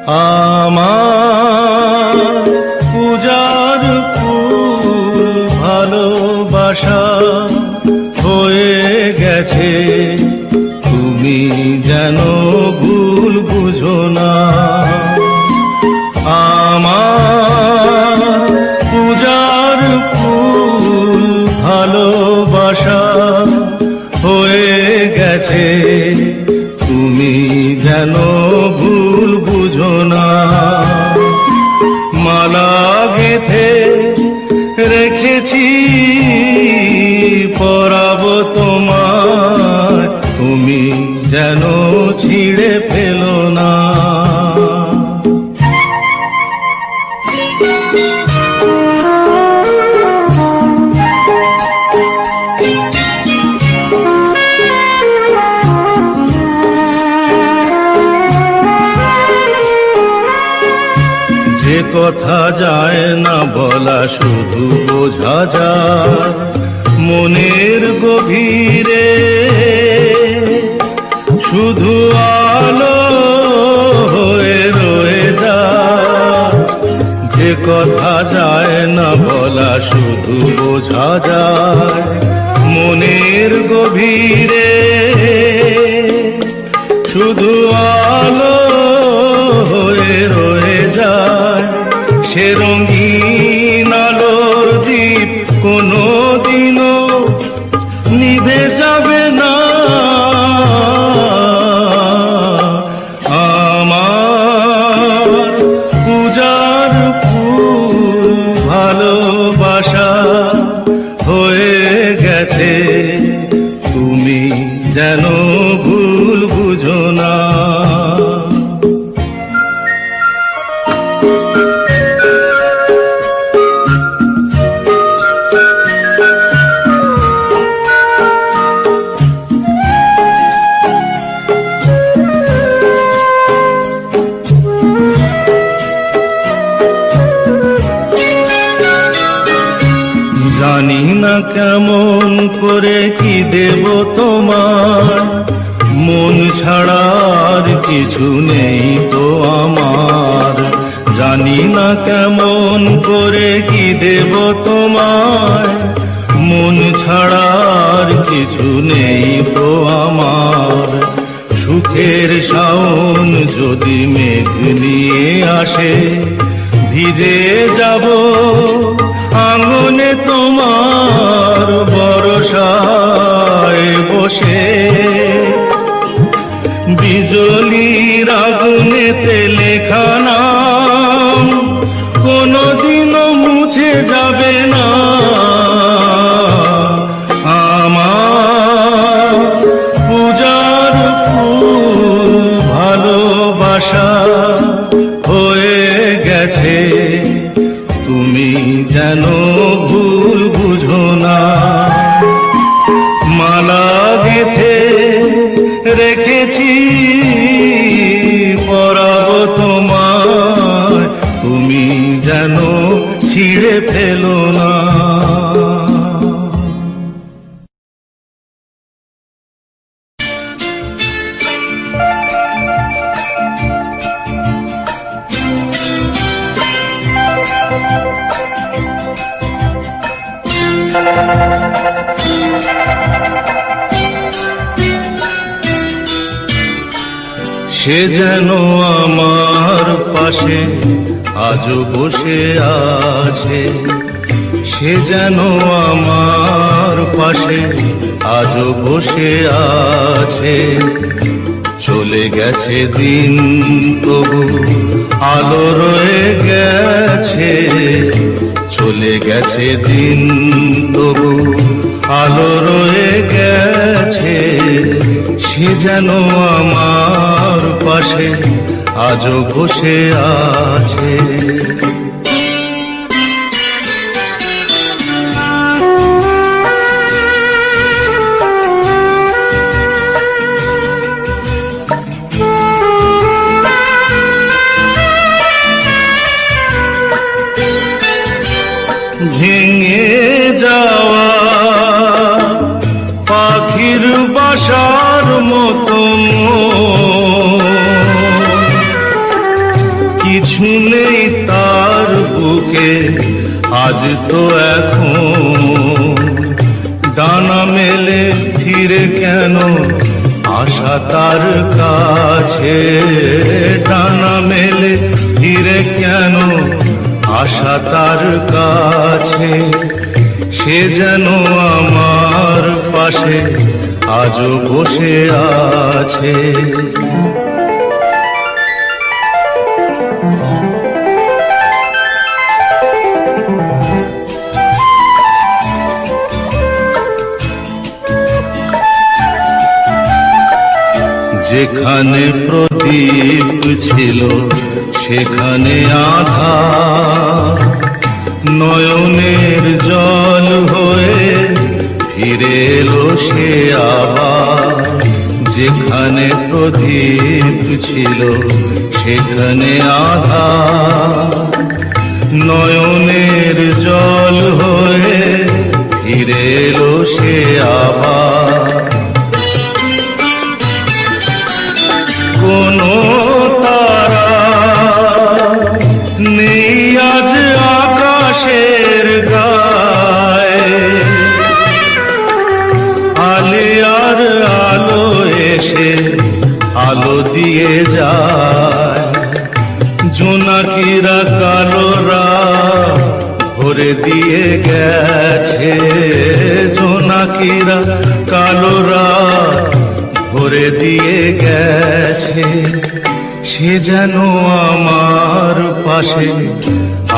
আমার পূজার ফুল ভালোবাসা হয়ে গেছে, তুমি যেন ভুল বুঝো না। আমার পূজার ফুল ভালোবাসা হয়ে গেছে, তুমি যেন ভুল বুঝো না। মালা গেঁথে রেখেছি পরাবো তোমায়, তুমি যেন ছিঁড়ে ফেলো না। যে কথা যায় না বলা শুধু বোঝা যায় মনের গভীরে, শুধু আলো হয়ে রয়ে যায়। যে কথা যায় না বলা শুধু বোঝা যায় মনের গভীরে, শুধু আলো হয়ে রয়ে যায়। সে রঙিন আলোর দ্বীপ কোনোদিনও নিভে যাবে না। আমার পূজার ফুল ভালোবাসা হয়ে গেছে, তুমি যেন ভুল বুঝো না। জানি না কেমন করে কি দেব তোমার, মন ছাড়ার কিছু নেই তো আমার। জানি না কেমন করে কি দেব তোমার, মন ছাড়ার কিছু নেই তো আমার। সুখের শাওন যদি মেঘ নিয়ে আসে, ভিজে যাব আঙ্গনে তোমার বরসায় বসে। বিজলির আগুনেতে লেখা নাম কোনোদিনও মুছে যাবে না। আমার পূজার ফুল ভালোবাসা হয়ে গেছে, তুমি যেন ভুল বুঝো না। মালা গেঁথে রেখেছি পরাবো তোমায়, তুমি যেন ছিঁড়ে ফেলো না। সে যেন আমার পাশে আজও বসে আছে, সে যেন আমার পাশে আজও বসে আছে। চলে গেছে দিন তবু আলো রয়ে গেছে, চলে গেছে দিন তবু আলো রয়ে গেছে। সে যেন আমার পাশে আজও বসে আছে। ভেঙে যাওয়া পাখির বাসার মতো কিছু নেই তার বুকে আজ তো এখন, ডানা মেলে ফিরে কেন আশা তার কাছে, ডানা মেলে ফিরে কেন আশা তার কাছে, সে যেন আমার পাশে আজও বসে আছে। যেখানে প্রদীপ ছিল সেখানে আধার, নয়নের জল হয়ে ফিরে এলো সে আবার। যেখানে প্রদীপ ছিল সেখানে আধার, নয়নের জল হয়ে ফিরে এলো সে আবার। কোনো তারা নেই আজ আকাশের গায়ে, আলিয়ার আলো এসে আলো দিয়ে যায়। জোনাকিরা কালোরা ভরে দিয়ে গেছে, জোনাকিরা কালোরা ভরে দিয়ে গেছে, সে যেন আমার পাশে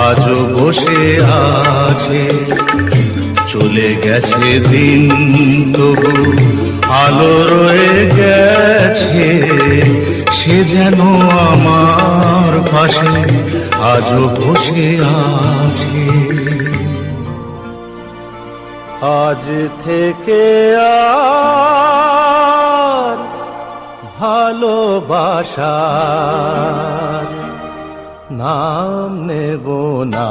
আজও বসে আছে। চলে গেছে দিন তবু আলো রয়ে গেছে, সে যেন আমার পাশে আজও বসে আছে। আজ থেকে আর ভালোবাসার নাম নেব না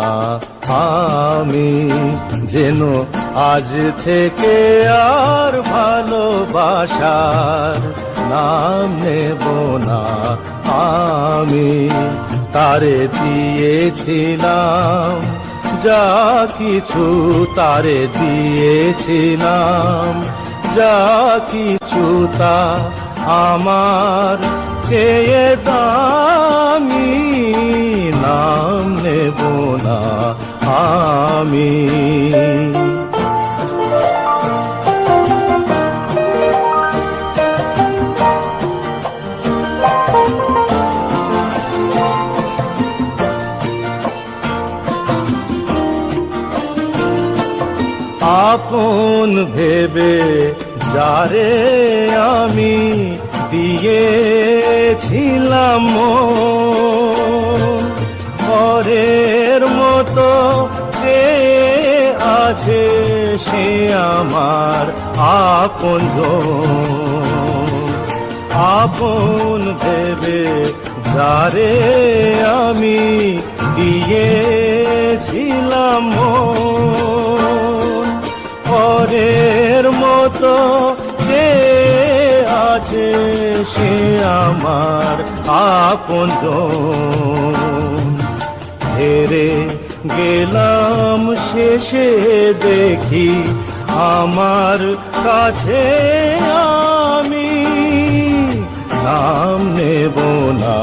আমি, যেন আজ থেকে আর ভালোবাসার নাম নেব না আমি। তারে দিয়েছিলাম যা কিছু, তারে দিয়েছিলাম যা কিছু, তা আমার চেয়ে দামি, নাম নেব না আমি। আপন ভেবে যারে আমি দিয়েছিলাম পরের মতো যে আছে সে আমার আপনজন। আপন ভেবে যারে আমি দিয়েছিলাম পরের মতো যে আছে সে আমার আপনজন। হেরে গেলাম শেষে দেখি আমার কাছে আমি, নাম নেব না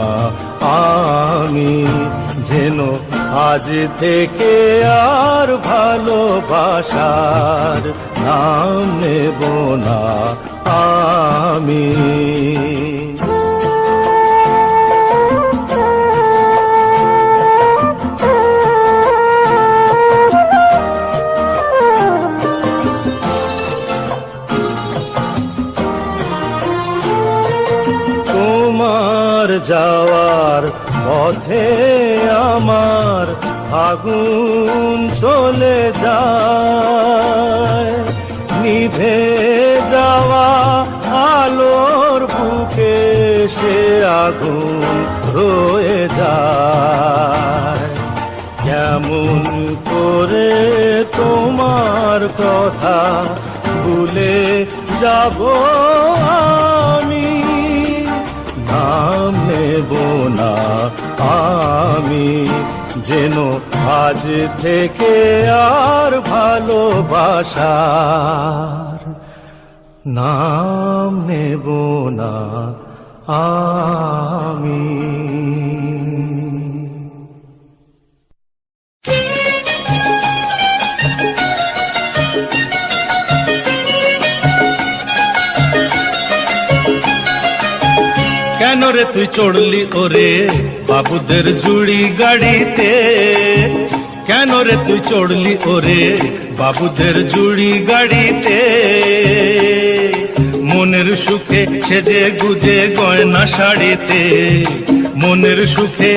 আমি, যেন আজ থেকে আর ভালোবাসার নাম নেব না আমি। তোমার যাওয়ার পথে আমার আগুন চলে যায়, নিভে যাওয়া আলোর বুকে সে আগুন রয়ে যায়। কেমন করে তোমার কথা ভুলে যাব আমি, নাম নেব না আমি যেন আজ থেকে আর ভালোবাসার নাম নেব না আমি। কেন রে তুই চড়লি ওরে বাবুদের জুড়ি গাড়িতে? কেন রে তুই চড়লি ওরে বাবুদের জুড়ি গাড়িতে? মনের সুখে সেজে গুজে গয়না শাড়িতে, মনের সুখে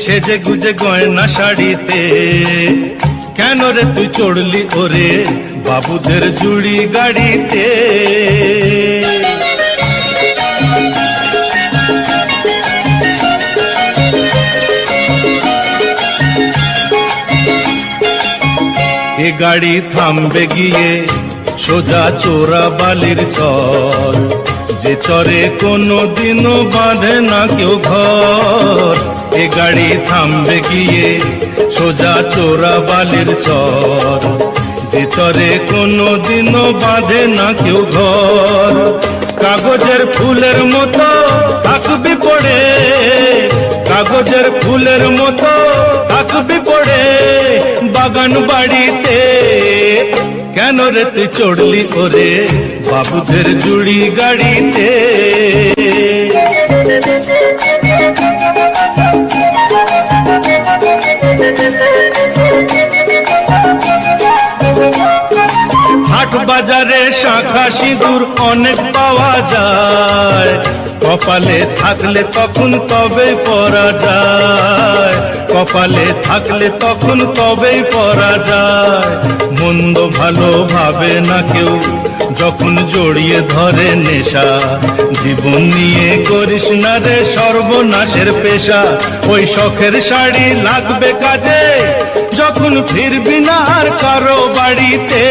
সেজে গুজে গয়না শাড়িতে। কেন রে তুই চড়লি ওরে বাবুদের জুড়ি গাড়িতে? এ গাড়ি থামবে গিয়ে সোজা চোরা বালির চর, যে চরে কোনো দিনও বাঁধে না কেউ ঘর। এ গাড়ি থামবে গিয়ে সোজা চোরা বালির চর, যে চরে কোনো দিনও বাঁধে না কেউ ঘর। কাগজের ফুলের মতো থাকবি পড়ে, কাগজের ফুলের মতো থাকবি পড়ে বাগান বাড়িতে। কেন রে তুই চড়লি ওরে বাবুদের জুড়ি গাড়িতে? হাট বাজারে শাঁখা সিঁদুর অনেক পাওয়া যায়, কপালে থাকলে তখন তবেই পরা যায়, কপালে থাকলে তখন তবেই পরা যায়। মন্দ ভালো ভাবে না কেউ যখন জড়িয়ে ধরে নেশা, জীবন নিয়ে করিস না রে সর্বনাশের পেশা। ওই শখের শাড়ি লাগবে কাজে যখন ফিরবি না আর কারো বাড়িতে,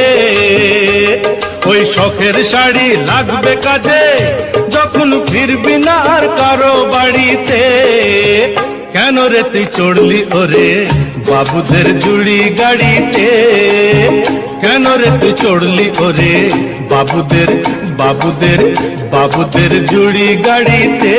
ওই শখের শাড়ি লাগবে কাজে যখন ফিরবি না আর কারো বাড়িতে। কেন রে তুই চড়লি ওরে বাবুদের জুড়ি গাড়িতে? কেন রে তুই চড়লি ওরে বাবুদের বাবুদের বাবুদের জুড়ি গাড়িতে?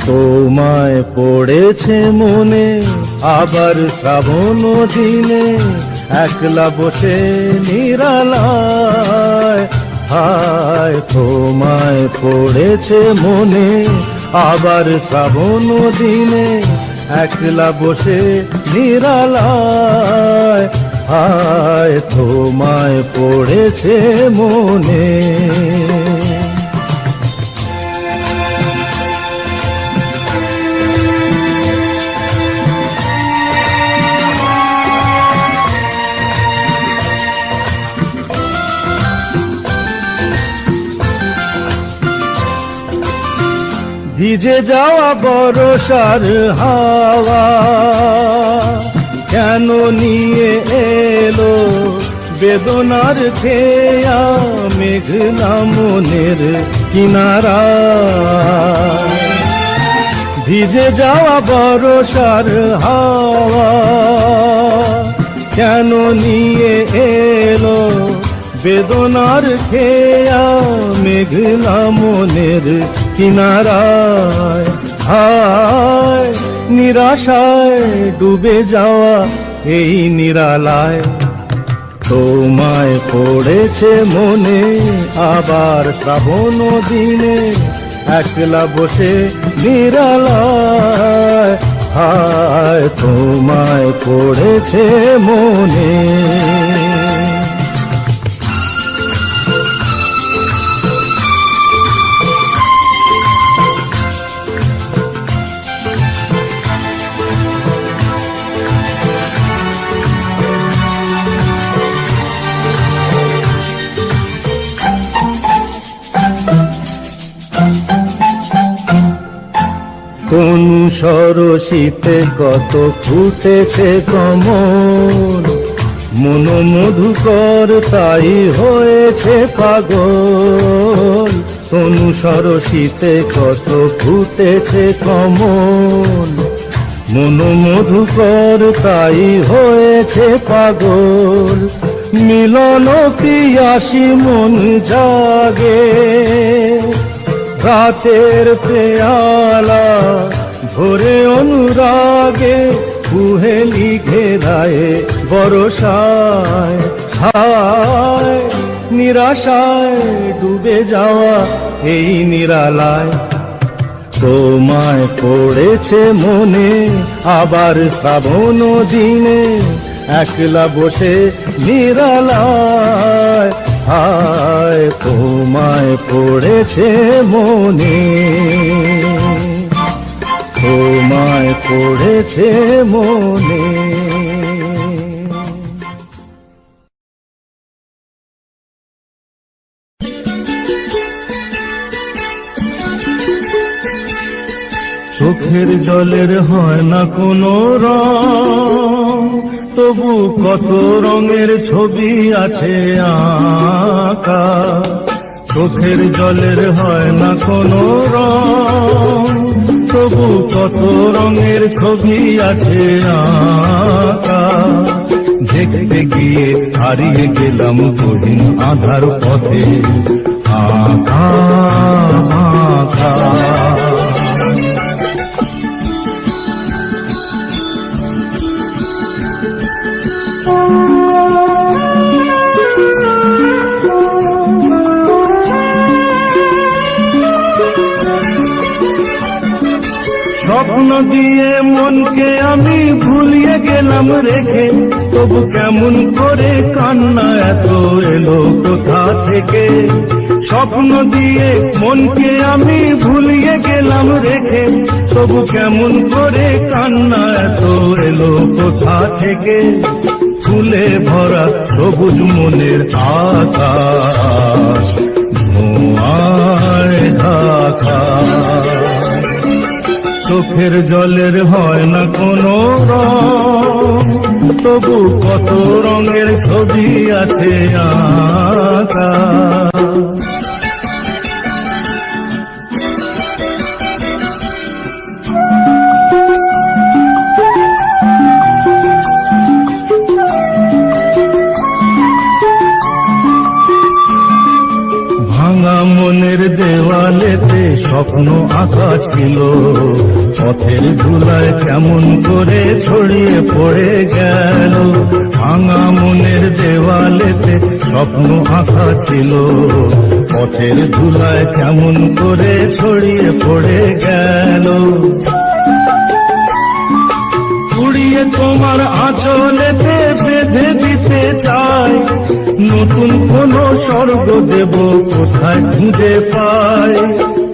তোমায় পড়েছে মনে আবার শ্রাবণ দিনে, একলা বসে নিরালায়। হায় তোমায় পড়েছে মনে আবার শ্রাবণ দিনে, একলা বসে নিরালায়। হায় তোমায় পড়েছে মনে। ভিজে যাওয়া বরষার হাওয়া কেন নিয়ে এলো বেদনার খেয়া মেঘনা মনের কিনারা। ভিজে যাওয়া বরষার হাওয়া কেন নিয়ে এলো বেদনার খেয়া মেঘলা মনের কিনারায়। হায় নিরাশায় ডুবে যাওয়া এই নিরালায়, তোমায় পড়েছে মনে আবার শ্রাবণ দিনে, একলা বসে নিরালায়। হায় তোমায় পড়েছে মনে। কোন সরসিতে কত ফুটেছে কমল, মন মধুকর তাই হয়েছে পাগল। কোন সরসিতে কত ফুটেছে কমল, মন মধুকর তাই হয়েছে পাগল। মিলন পিয়াসী মন জাগে, রাতের পেয়ালা ভোরে অনুরাগে, কুহেলি ঘেরায় বরসায়। হায় নিরাশায় ডুবে যাওয়া এই নিরালায়, তোমায় পড়েছে মনে আবার শ্রাবণ দিনে, একলা বসে নিরালায়। হায় তোমায় পড়েছে মনে, তোমায় পড়েছে মনে। চোখের জলের হয় না কোনো রং, তবু কত রঙের ছবি আছে আঁকা। চোখের জলের হয় না কোনো রং, তবু কত রঙের ছবি আছে আঁকা। দেখতে গিয়ে হারিয়ে গেলাম গহীন আধার পথে, আঁকা আঁকা। স্বপ্ন দিয়ে মনকে আমি ভুলিয়ে গেলাম রেখে, তবু কেমন করে কান্না এত এলো কোথা থেকে। স্বপ্ন দিয়ে মনকে আমি ভুলিয়ে গেলাম রেখে, তবু কেমন করে কান্না এত এলো কোথা থেকে। ফুলে ভরা সবুজ মনের আকাশ ধোঁয়ায় ঢাকা। চোখের জলের হয় না কোনো রং, তবু কত রঙের ছবি আছে আঁকা। ভাঙা মনের দেওয়ালেতে স্বপ্ন আঁকা ছিল, পথের ধুলায় কেমন করে ছড়িয়ে পড়ে গেল। ভাঙা মনের দেওয়ালেতে স্বপ্ন আঁকা ছিল, পথের ধুলায় কেমন করে ছড়িয়ে পড়ে গেল। উড়িয়ে তোমার আঁচলেতে বেঁধে দিতে চাই, নতুন কোন স্বর্গ দেব কোথায় খুঁজে পাই।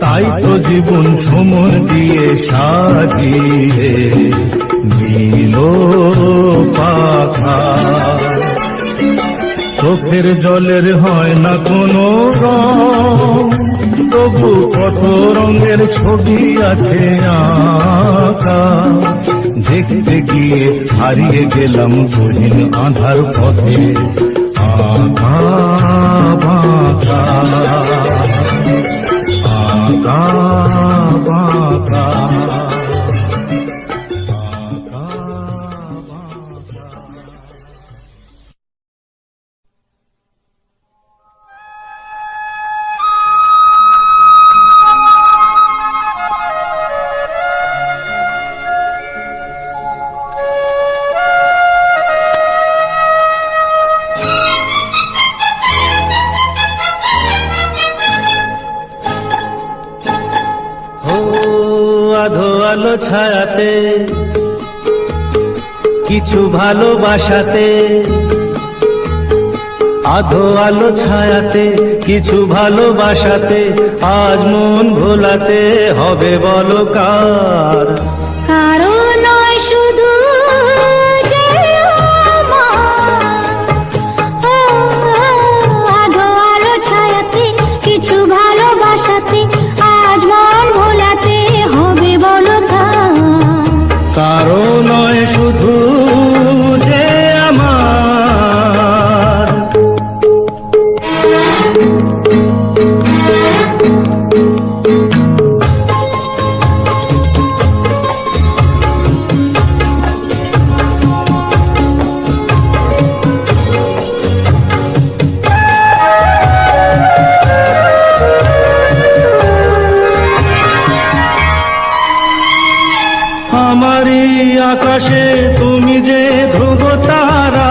তাই তো জীবন সময় দিয়ে সাজিয়ে দিল পাখা। চোখের জলের হয় না কোনো রং, তবু কত রঙের ছবি আছে আঁকা। দেখতে গিয়ে হারিয়ে গেলাম গহীন আধার পথে, আঁকা বাঁকা আঁকা বাঁকা। আধো আলো ছায়াতে কিছু ভালোবাসাতে, আধো আলো ছায়াতে কিছু ভালোবাসাতে, আজ মন ভোলাতে হবে বলো কার। কারো নয় শুধু আধো আলো ছায়াতে কিছু ভালোবাসাতে, আজ মন ভোলাতে হবে বলো কার। আমারই আকাশে তুমি যে ধ্রুব তারা,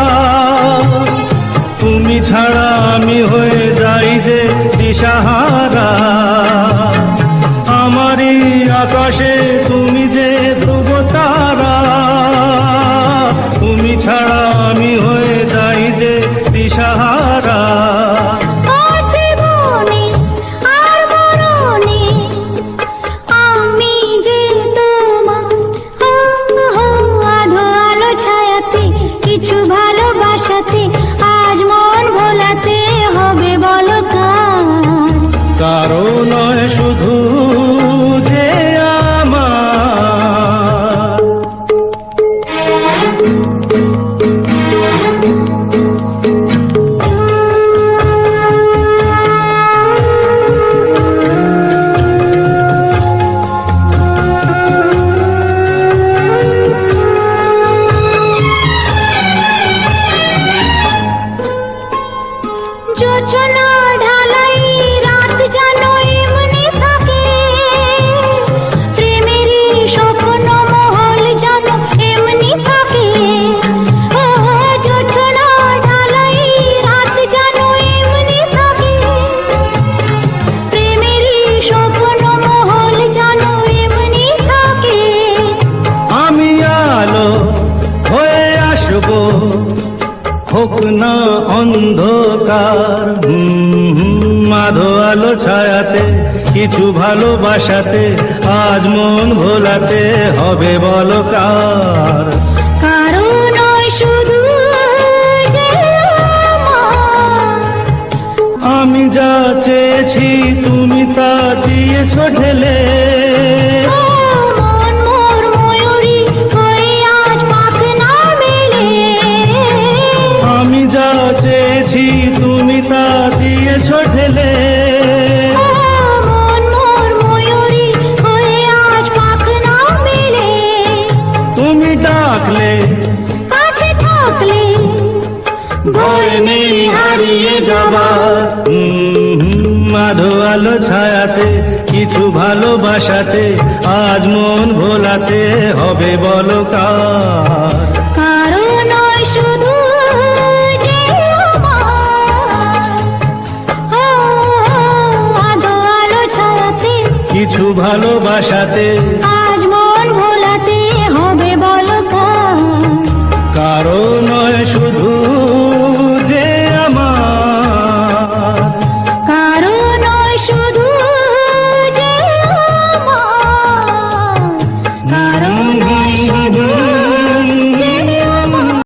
তুমি ছাড়া আমি হয়ে যাই যে দিশাহারা। আমারই আকাশে তুমি যে ধ্রুব তারা, তুমি ছাড়া আমি হয়ে যাই যে দিশাহারা। ও জীবনে আর মরণে আমি যে তোমার, আধো আলো ছায়াতে কিছু ভালোবাসাতে আজ মন ভোলাতে হবে বলো কার। কারো নয় শুধু যে আমার। যোচনা ঢালাই রাত জানো এমনি থাকে, প্রেমেরই স্বপ্ন মহল জানো এমনি থাকে। ও যোচনা ঢালাই রাত জানো এমনি থাকে, প্রেমেরই স্বপ্ন মহল জানো এমনি থাকে। আমি আলো হয়ে আসবো, হোক না অন্ধকার। আধো আলো ছায়াতে কিছু ভালোবাসাতে আজ মন ভোলাতে হবে বলো কার। কারো নয় শুধু যে আমার। আমি যা চেয়েছি তুমি তা দিয়েছো ঢেলে, ও মন মোর ময়ূরী হয়ে আজ পাখ না মেলে। আমি যা চেয়েছি তুমি তা দিয়েছো ঢেলে। ও মন মোর ময়ূরী হয়ে আজ পাখ না মেলে। তুমি ডাকলে কাছে থাকলে ভয় নেই হারিয়ে যাবার। আধো আলো ছায়াতে কিছু ভালোবাসাতে আজ মন ভোলাতে হবে বলো কার। কারো নয় শুধু যে আমার। ও আধো আলো ছায়াতে কিছু ভালোবাসাতে আজ মন